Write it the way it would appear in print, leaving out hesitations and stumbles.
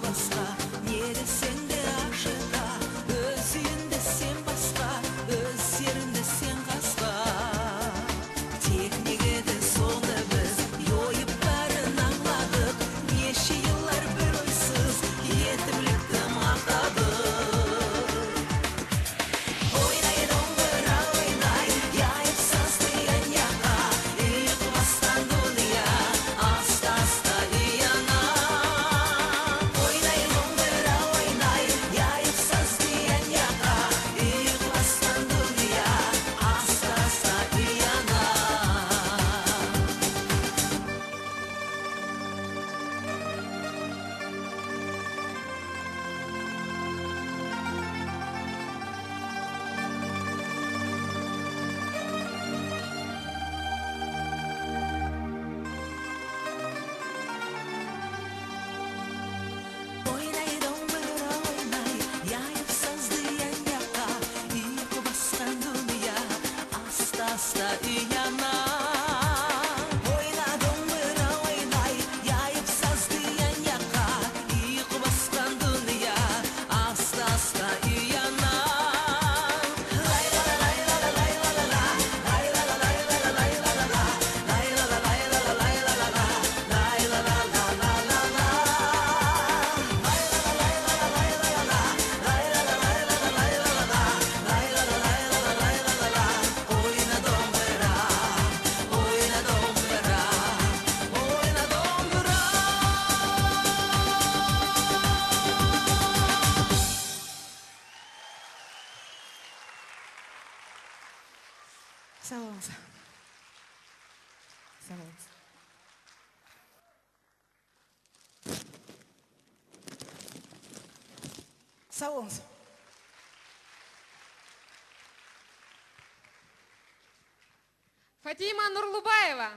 басқа, не десең де ашыға, өз үйіңде сен басқа, өз жеріңде сен қасқа. Тек неге де соны біз йойып бәрін аңладық, неше жылдар бір ойсыз етімлікті мақтадық. Ойнай домбыра ойнай, яйып састыян яқа, ұйқы басқан дүния аста-аста ұяна. Ойнай домбыра ойнай, яйып састыян яқа, ұйқы басқан дүния аста-аста ұяна. Ойнай домбыра ойнай, яйып саздыян яқа, ұйқы басқан дүния аста-аста ұяна. Ойна домбыра ойнай, яйып саздыян яқа, ұйқы басқан дүния аста-аста ұяна. Ойна домбыра, ойна домбыра, ойна домбыра. Sağ olun. Sağ olun. Sağ olun. Фатима Нурлубаева.